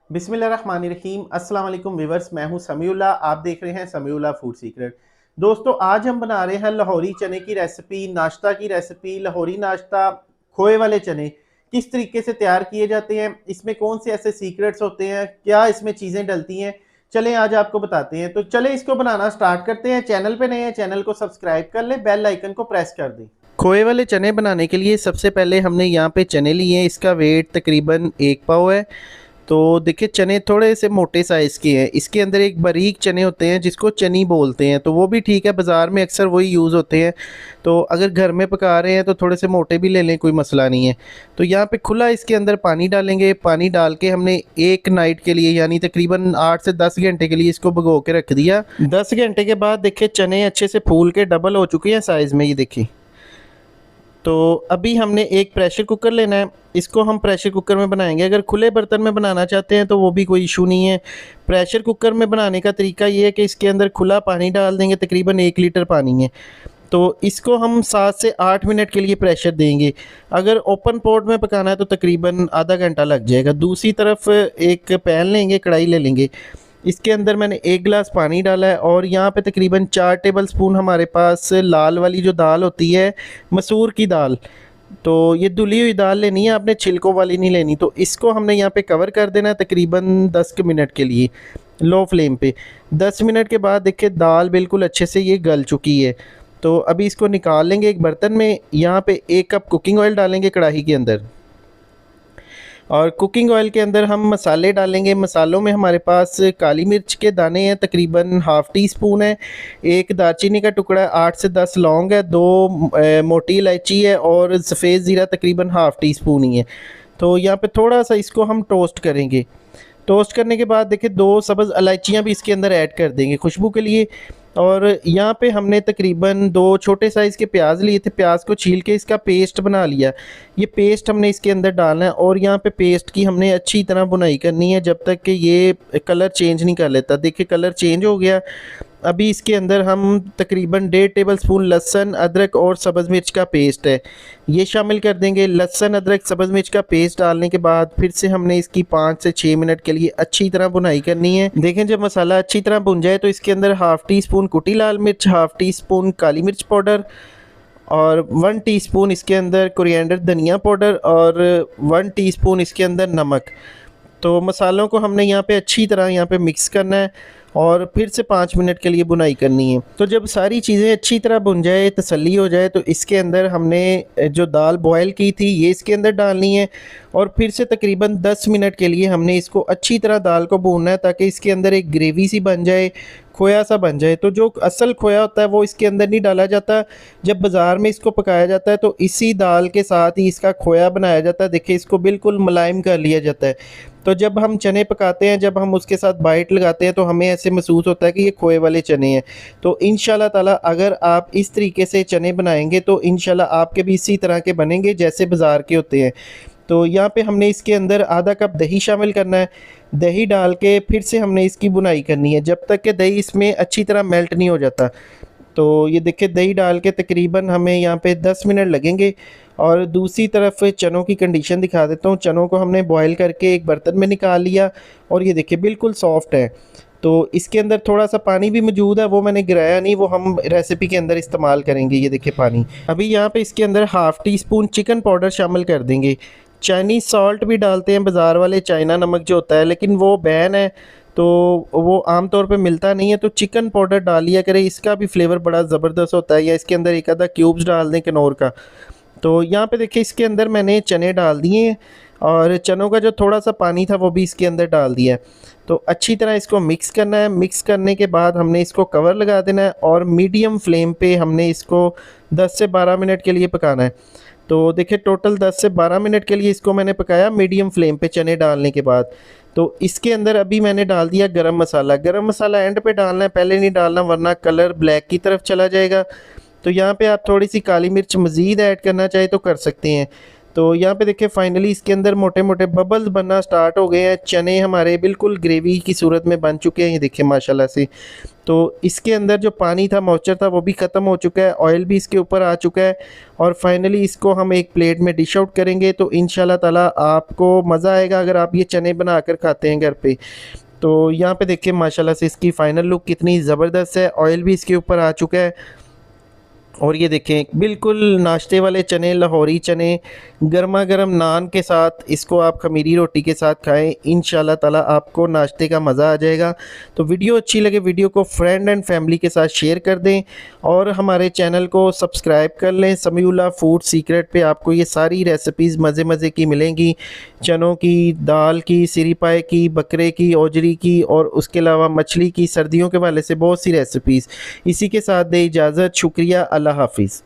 बिस्मिल्लाहिर्रहमानिर्रहीम। अस्सलाम वालेकुम व्यूअर्स, मैं हूं समीउल्लाह। आप देख रहे हैं समीउल्लाह फूड सीक्रेट। दोस्तों, आज हम बना रहे हैं लाहौरी चने की रेसिपी, नाश्ता की रेसिपी। लाहौरी नाश्ता खोए वाले चने किस तरीके से तैयार किए जाते हैं, इसमें कौन से ऐसे सीक्रेट्स होते हैं, क्या इसमें चीज़ें डलती हैं, चलें आज आपको बताते हैं। तो चले इसको बनाना स्टार्ट करते हैं। चैनल पे नए हैं, चैनल को सब्सक्राइब कर ले, बेल आइकन को प्रेस कर दें। खोए वाले चने बनाने के लिए सबसे पहले हमने यहाँ पे चने लिए हैं। इसका वेट तकरीबन 1 पाव है। तो देखिए, चने थोड़े से मोटे साइज़ के हैं। इसके अंदर एक बारीक चने होते हैं जिसको चनी बोलते हैं, तो वो भी ठीक है, बाज़ार में अक्सर वही यूज़ होते हैं। तो अगर घर में पका रहे हैं तो थोड़े से मोटे भी ले लें, कोई मसला नहीं है। तो यहाँ पे खुला इसके अंदर पानी डालेंगे। पानी डाल के हमने एक नाइट के लिए यानी तकरीबन 8 से 10 घंटे के लिए इसको भिगो के रख दिया। 10 घंटे के बाद देखिए चने अच्छे से फूल के डबल हो चुके हैं साइज़ में, ये देखिए। तो अभी हमने एक प्रेशर कुकर लेना है। इसको हम प्रेशर कुकर में बनाएंगे। अगर खुले बर्तन में बनाना चाहते हैं तो वो भी कोई इशू नहीं है। प्रेशर कुकर में बनाने का तरीका ये है कि इसके अंदर खुला पानी डाल देंगे, तकरीबन 1 लीटर पानी है। तो इसको हम 7 से 8 मिनट के लिए प्रेशर देंगे। अगर ओपन पॉट में पकाना है तो तकरीबन आधा घंटा लग जाएगा। दूसरी तरफ एक पैन लेंगे, कढ़ाई ले लेंगे। इसके अंदर मैंने 1 गिलास पानी डाला है और यहाँ पे तकरीबन 4 टेबल स्पून हमारे पास लाल वाली जो दाल होती है, मसूर की दाल। तो ये धुली हुई दाल लेनी है आपने, छिलकों वाली नहीं लेनी। तो इसको हमने यहाँ पे कवर कर देना है तकरीबन 10 मिनट के लिए, लो फ्लेम पे। 10 मिनट के बाद देखिए दाल बिल्कुल अच्छे से ये गल चुकी है। तो अभी इसको निकाल लेंगे एक बर्तन में। यहाँ पे 1 कप कुकिंग ऑयल डालेंगे कढ़ाई के अंदर, और कुकिंग ऑयल के अंदर हम मसाले डालेंगे। मसालों में हमारे पास काली मिर्च के दाने हैं, तकरीबन हाफ़ टी स्पून है। एक दालचीनी का टुकड़ा है, 8 से 10 लौंग है, 2 मोटी इलायची है और सफ़ेद ज़ीरा तकरीबन हाफ़ टी स्पून ही है। तो यहाँ पे थोड़ा सा इसको हम टोस्ट करेंगे। टोस्ट करने के बाद देखिए 2 सब्ज़ इलायचियाँ भी इसके अंदर ऐड कर देंगे खुशबू के लिए। और यहाँ पे हमने तकरीबन 2 छोटे साइज़ के प्याज लिए थे। प्याज को छील के इसका पेस्ट बना लिया। ये पेस्ट हमने इसके अंदर डालना है और यहाँ पे पेस्ट की हमने अच्छी तरह बुनाई करनी है जब तक कि ये कलर चेंज नहीं कर लेता। देखिए कलर चेंज हो गया। अभी इसके अंदर हम तकरीबन 1.5 टेबल स्पून लहसुन, अदरक और सब्ज़ मिर्च का पेस्ट है, ये शामिल कर देंगे। लहसुन, अदरक, सब्ज़ मिर्च का पेस्ट डालने के बाद फिर से हमने इसकी 5 से 6 मिनट के लिए अच्छी तरह भुनाई करनी है। देखें जब मसाला अच्छी तरह भुन जाए तो इसके अंदर हाफ़ टी स्पून कुटी लाल मिर्च, हाफ़ टी स्पून काली मिर्च पाउडर और 1 टीस्पून इसके अंदर कोरिएंडर धनिया पाउडर और 1 टीस्पून इसके अंदर नमक। तो मसालों को हमने यहाँ पे अच्छी तरह यहाँ पे मिक्स करना है और फिर से 5 मिनट के लिए बुनाई करनी है। तो जब सारी चीज़ें अच्छी तरह भुन जाए, तसल्ली हो जाए, तो इसके अंदर हमने जो दाल बॉयल की थी ये इसके अंदर डालनी है और फिर से तकरीबन 10 मिनट के लिए हमने इसको अच्छी तरह दाल को भूनना है ताकि इसके अंदर एक ग्रेवी सी बन जाए, खोया सा बन जाए। तो जो असल खोया होता है वो इसके अंदर नहीं डाला जाता। जब बाज़ार में इसको पकाया जाता है तो इसी दाल के साथ ही इसका खोया बनाया जाता है। देखिए इसको बिल्कुल मुलायम कर लिया जाता है। तो जब हम चने पकाते हैं, जब हम उसके साथ बाइट लगाते हैं तो हमें ऐसे महसूस होता है कि ये खोए वाले चने हैं। तो इंशाल्लाह ताला अगर आप इस तरीके से चने बनाएंगे तो इंशाल्लाह आपके भी इसी तरह के बनेंगे जैसे बाज़ार के होते हैं। तो यहाँ पे हमने इसके अंदर आधा कप दही शामिल करना है। दही डाल के फिर से हमने इसकी बुनाई करनी है जब तक कि दही इसमें अच्छी तरह मेल्ट नहीं हो जाता। तो ये देखिए दही डाल के तकरीबन हमें यहाँ पे 10 मिनट लगेंगे। और दूसरी तरफ चनों की कंडीशन दिखा देता हूँ। चनों को हमने बॉयल करके एक बर्तन में निकाल लिया और ये देखिए बिल्कुल सॉफ्ट है। तो इसके अंदर थोड़ा सा पानी भी मौजूद है, वो मैंने गिराया नहीं, वो हम रेसिपी के अंदर इस्तेमाल करेंगे। ये देखिए पानी। अभी यहाँ पे इसके अंदर half tea spoon chicken powder शामिल कर देंगे। चाइनीज़ सॉल्ट भी डालते हैं बाज़ार वाले, चाइना नमक जो होता है, लेकिन वो बैन है तो वो आम तौर पे मिलता नहीं है। तो चिकन पाउडर डाल लिया करें, इसका भी फ्लेवर बड़ा ज़बरदस्त होता है। या इसके अंदर एक आधा क्यूब्स डाल दें किनौर का। तो यहाँ पे देखिए इसके अंदर मैंने चने डाल दिए हैं और चनों का जो थोड़ा सा पानी था वो भी इसके अंदर डाल दिया है। तो अच्छी तरह इसको मिक्स करना है। मिक्स करने के बाद हमने इसको कवर लगा देना है और मीडियम फ्लेम पे हमने इसको 10 से 12 मिनट के लिए पकाना है। तो देखिए टोटल 10 से 12 मिनट के लिए इसको मैंने पकाया मीडियम फ्लेम पे चने डालने के बाद। तो इसके अंदर अभी मैंने डाल दिया गरम मसाला। गरम मसाला एंड पे डालना है, पहले नहीं डालना वरना कलर ब्लैक की तरफ चला जाएगा। तो यहाँ पे आप थोड़ी सी काली मिर्च मज़ीद ऐड करना चाहे तो कर सकते हैं। तो यहाँ पे देखिए फाइनली इसके अंदर मोटे मोटे बबल्स बनना स्टार्ट हो गए हैं। चने हमारे बिल्कुल ग्रेवी की सूरत में बन चुके हैं, ये देखिए माशाल्लाह से। तो इसके अंदर जो पानी था, मॉइस्चर था, वो भी ख़त्म हो चुका है, ऑयल भी इसके ऊपर आ चुका है। और फाइनली इसको हम एक प्लेट में डिश आउट करेंगे तो इंशाल्लाह ताला आपको मज़ा आएगा अगर आप ये चने बनाकर खाते हैं घर पे। तो यहाँ पे देखिए माशाल्लाह से इसकी फ़ाइनल लुक कितनी ज़बरदस्त है, ऑयल भी इसके ऊपर आ चुका है। और ये देखें बिल्कुल नाश्ते वाले चने, लाहौरी चने, गर्मा गर्म नान के साथ इसको आप खमीरी रोटी के साथ खाएं, इंशाल्लाह ताला आपको नाश्ते का मज़ा आ जाएगा। तो वीडियो अच्छी लगे वीडियो को फ्रेंड एंड फैमिली के साथ शेयर कर दें और हमारे चैनल को सब्सक्राइब कर लें। समीउल्लाह फूड सीक्रेट पे आपको ये सारी रेसिपीज़ मज़े मज़े की मिलेंगी, चनों की, दाल की, सिरी पाए की, बकरे की, ओजरी की और उसके अलावा मछली की, सर्दियों के वाले से बहुत सी रेसिपीज़। इसी के साथ दे इजाज़त, शुक्रिया, अल्लाह हाफिज़।